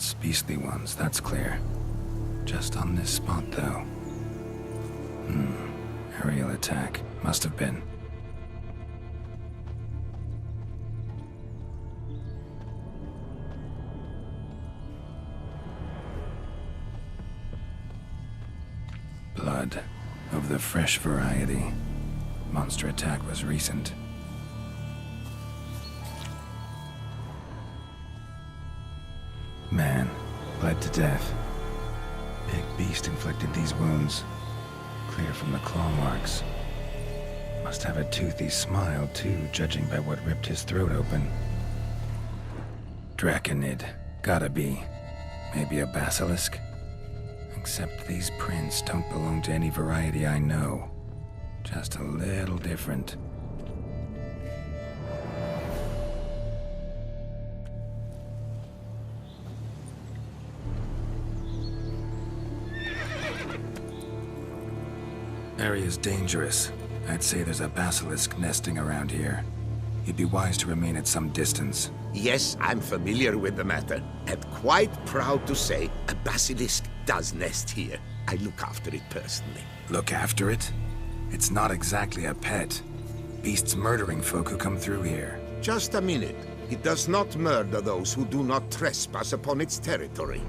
spots, beastly ones, that's clear. Just on this spot, though. Aerial attack. Must have been. Blood. Of the fresh variety. Monster attack was recent. Man. Bled to death. Big beast inflicted these wounds. Clear from the claw marks. Must have a toothy smile, too, judging by what ripped his throat open. Draconid. Gotta be. Maybe a basilisk? Except these prints don't belong to any variety I know. Just a little different. Area's dangerous. I'd say there's a basilisk nesting around here. You'd be wise to remain at some distance. Yes, I'm familiar with the matter, and quite proud to say a basilisk does nest here. I look after it personally. Look after it? It's not exactly a pet. Beast's murdering folk who come through here. Just a minute. It does not murder those who do not trespass upon its territory.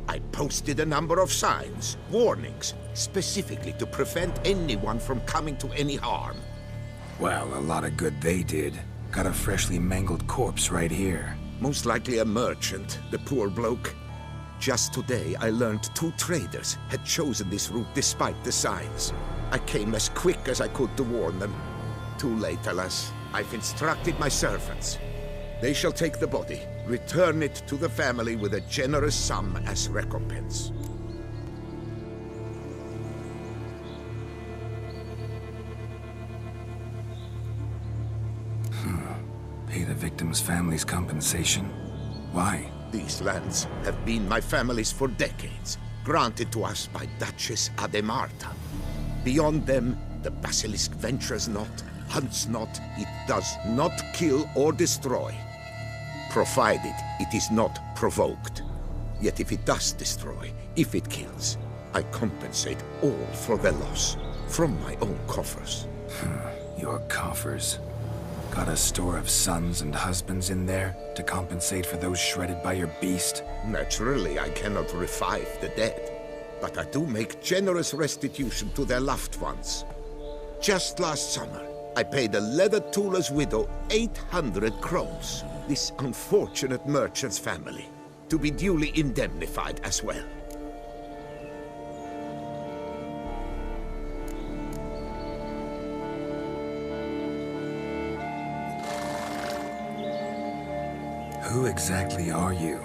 I posted a number of signs, warnings, specifically to prevent anyone from coming to any harm. Well, a lot of good they did. Got a freshly mangled corpse right here. Most likely a merchant, the poor bloke. Just today, I learned 2 traders had chosen this route despite the signs. I came as quick as I could to warn them. Too late, alas. I've instructed my servants. They shall take the body, return it to the family with a generous sum as recompense. Pay the victim's family's compensation? Why? These lands have been my family's for decades, granted to us by Duchess Ademarta. Beyond them, the basilisk ventures not, hunts not, it does not kill or destroy. Provided it is not provoked. Yet if it does destroy, if it kills, I compensate all for their loss, from my own coffers. Your coffers. Got a store of sons and husbands in there to compensate for those shredded by your beast? Naturally, I cannot revive the dead, but I do make generous restitution to their loved ones. Just last summer, I paid a leather tooler's widow 800 crowns, this unfortunate merchant's family, to be duly indemnified as well. Who exactly are you?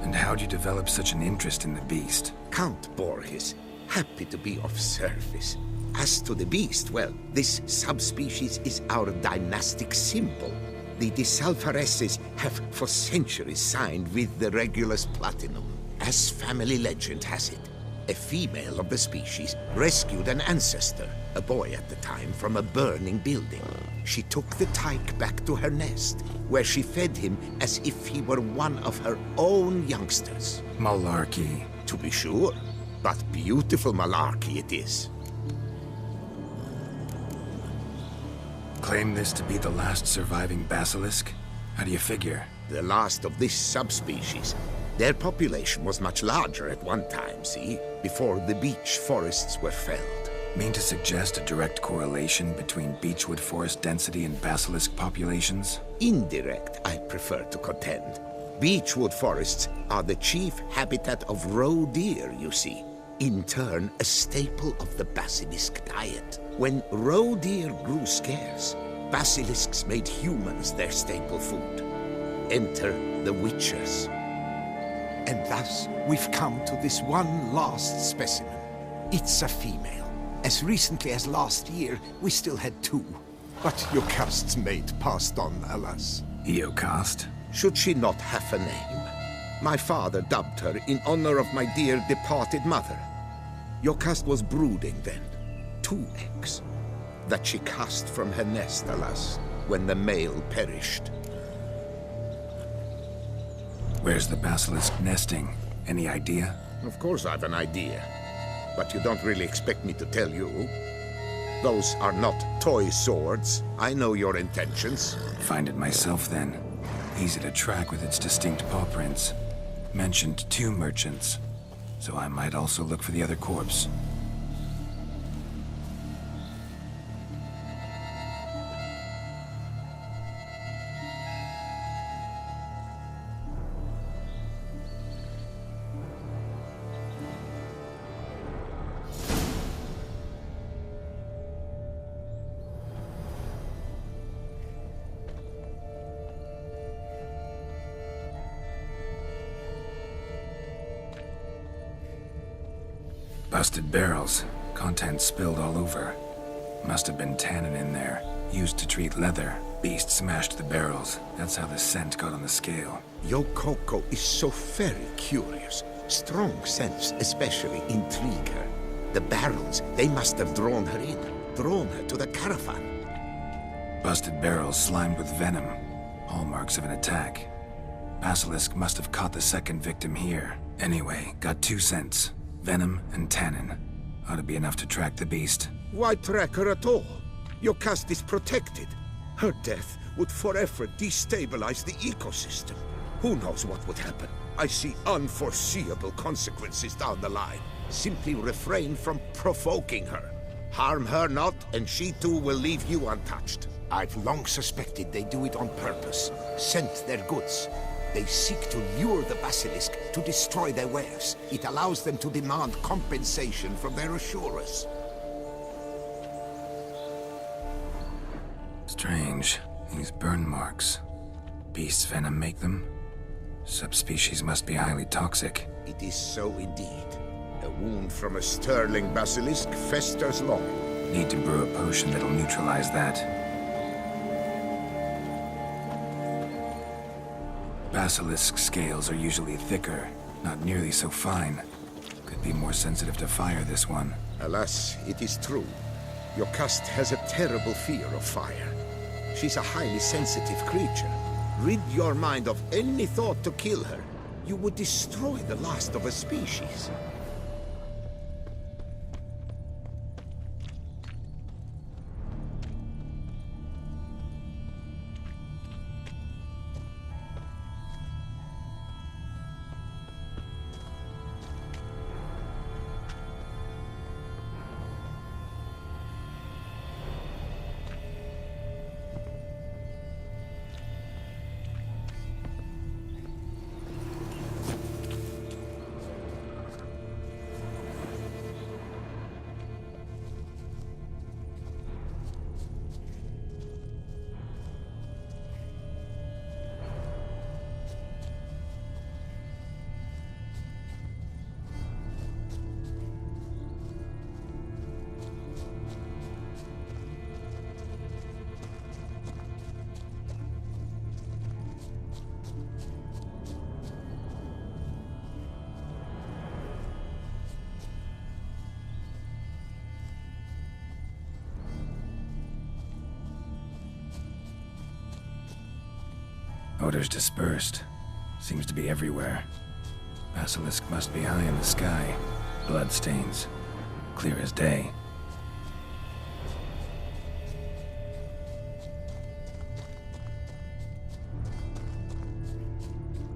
And how'd you develop such an interest in the beast? Count Borges, happy to be of service. As to the beast, well, this subspecies is our dynastic symbol. The Disalfareses have for centuries signed with the Regulus Platinum. As family legend has it, a female of the species rescued an ancestor, a boy at the time, from a burning building. She took the tyke back to her nest, where she fed him as if he were one of her own youngsters. Malarkey. To be sure, but beautiful malarkey it is. Claim this to be the last surviving basilisk? How do you figure? The last of this subspecies. Their population was much larger at one time, see? Before the beech forests were felled. Mean to suggest a direct correlation between beechwood forest density and basilisk populations? Indirect, I prefer to contend. Beechwood forests are the chief habitat of roe deer, you see. In turn, a staple of the basilisk diet. When roe deer grew scarce, basilisks made humans their staple food. Enter the witchers. And thus, we've come to this one last specimen. It's a female. As recently as last year, we still had 2. But Jocast's mate passed on, alas. Eocast? Should she not have a name? My father dubbed her in honor of my dear departed mother. Jocast was brooding then. 2 eggs. That she cast from her nest, alas, when the male perished. Where's the basilisk nesting? Any idea? Of course I have an idea. But you don't really expect me to tell you. Those are not toy swords. I know your intentions. Find it myself then. Easy to track with its distinct paw prints. Mentioned 2 merchants. So I might also look for the other corpse. Busted barrels. Contents spilled all over. Must have been tannin in there. Used to treat leather. Beast smashed the barrels. That's how the scent got on the scale. Yokoko is so very curious. Strong scents especially intrigue her. The barrels, they must have drawn her in. Drawn her to the caravan. Busted barrels slimed with venom. Hallmarks of an attack. Basilisk must have caught the second victim here. Anyway, got 2 scents. Venom and tannin. Ought to be enough to track the beast. Why track her at all? Your caste is protected. Her death would forever destabilize the ecosystem. Who knows what would happen? I see unforeseeable consequences down the line. Simply refrain from provoking her. Harm her not, and she too will leave you untouched. I've long suspected they do it on purpose. Scent their goods. They seek to lure the basilisk to destroy their wares. It allows them to demand compensation from their assurers. Strange. These burn marks. Beast's venom make them? Subspecies must be highly toxic. It is so indeed. A wound from a sterling basilisk festers long. Need to brew a potion that'll neutralize that. Basilisk scales are usually thicker, not nearly so fine. Could be more sensitive to fire, this one. Alas, it is true. Your caste has a terrible fear of fire. She's a highly sensitive creature. Rid your mind of any thought to kill her. You would destroy the last of a species. Odors dispersed. Seems to be everywhere. Basilisk must be high in the sky. Bloodstains. Clear as day.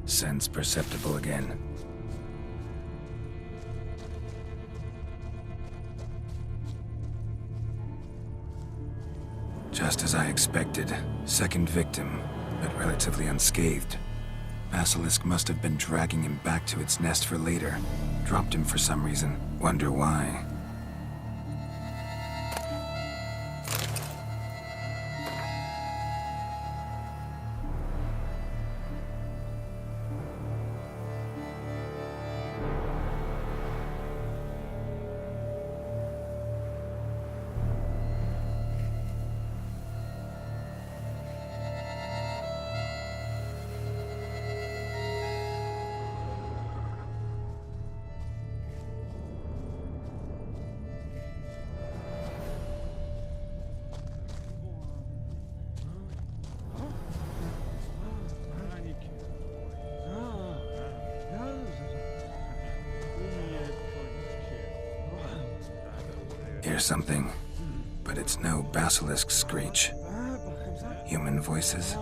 Sense perceptible again. Just as I expected. Second victim, but relatively unscathed. Basilisk must have been dragging him back to its nest for later. Dropped him for some reason. Wonder why. something, but it's no basilisk screech. Human voices.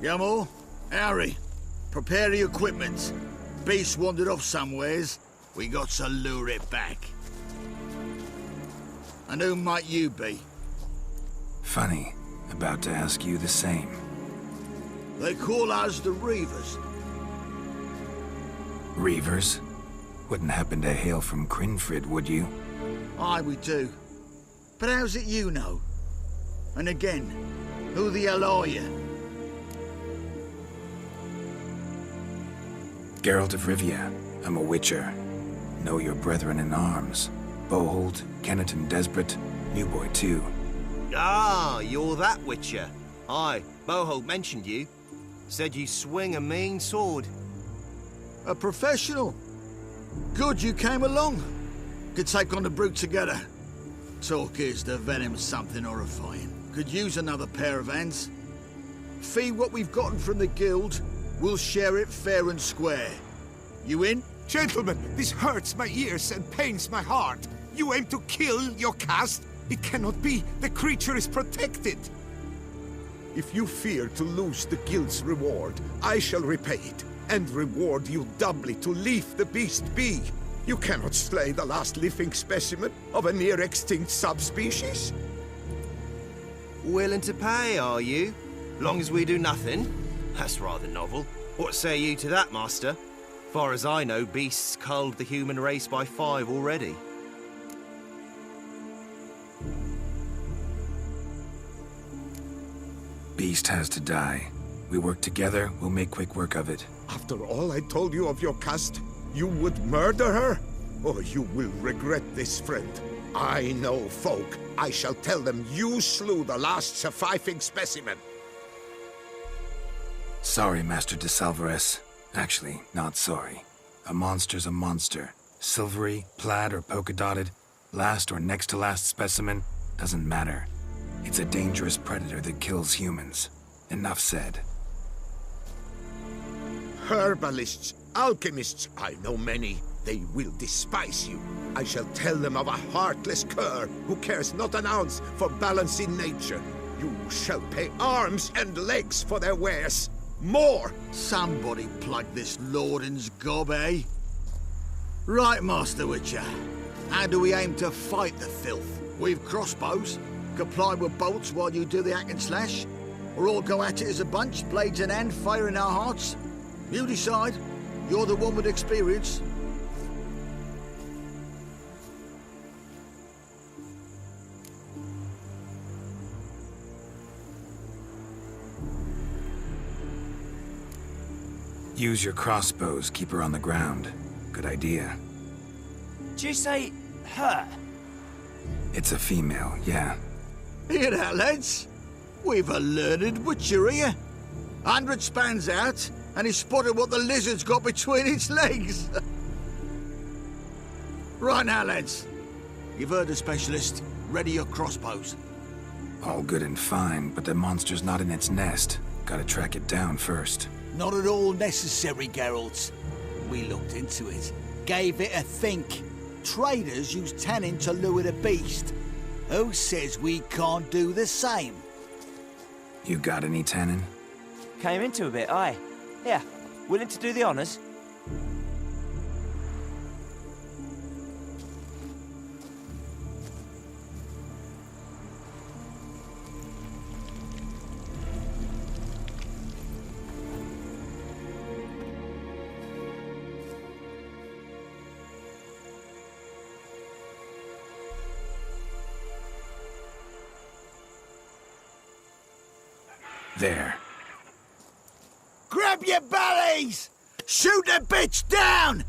Yamal, Harry, prepare the equipment. Beast wandered off somewheres. We got to lure it back. And who might you be? Funny, about to ask you the same. They call us the Reavers. Reavers? Wouldn't happen to hail from Crinfrid, would you? Aye, we do. But how's it you know? And again, who the hell are you? Geralt of Rivia. I'm a witcher. Know your brethren in arms. Bohold, Kennet and Desperate, new boy too. Ah, you're that witcher. Aye, Bohold mentioned you. Said you swing a mean sword. A professional. Good you came along. Could take on the brute together. Talk is the venom something horrifying. Could use another pair of hands. Fee what we've gotten from the guild. We'll share it fair and square. You in? Gentlemen, this hurts my ears and pains my heart. You aim to kill your caste? It cannot be. The creature is protected. If you fear to lose the guild's reward, I shall repay it, and reward you doubly to leave the beast be. You cannot slay the last living specimen of a near-extinct subspecies. Willing to pay, are you? Long as we do nothing? That's rather novel. What say you to that, master? Far as I know, beasts culled the human race by 5 already. Beast has to die. We work together, we'll make quick work of it. After all I told you of your caste, you would murder her? Or you will regret this, friend. I know folk. I shall tell them you slew the last surviving specimen. Sorry, Master de Salvarez. Actually, not sorry. A monster's a monster. Silvery, plaid, or polka-dotted, last or next to last specimen, doesn't matter. It's a dangerous predator that kills humans. Enough said. Herbalists, alchemists, I know many. They will despise you. I shall tell them of a heartless cur who cares not an ounce for balance in nature. You shall pay arms and legs for their wares. More! Somebody plug this Lorden's gob, eh? Right, Master Witcher. How do we aim to fight the filth? We've crossbows. Comply with bolts while you do the hack and slash? Or all go at it as a bunch, blades in hand, fire in our hearts? You decide. You're the one with experience. Use your crossbows, keep her on the ground. Good idea. Did you say her? It's a female, yeah. Hear that, lads? We've a learned witcher here. 100 spans out, and he spotted what the lizard's got between its legs. Right now, lads. You've heard the specialist. Ready your crossbows. All good and fine, but the monster's not in its nest. Gotta track it down first. Not at all necessary, Geralt. We looked into it. Gave it a think. Traders use tannin to lure the beast. Who says we can't do the same? You got any tannin? Came into a bit, aye. Yeah, willing to do the honours? There. Grab your bellies! Shoot the bitch down!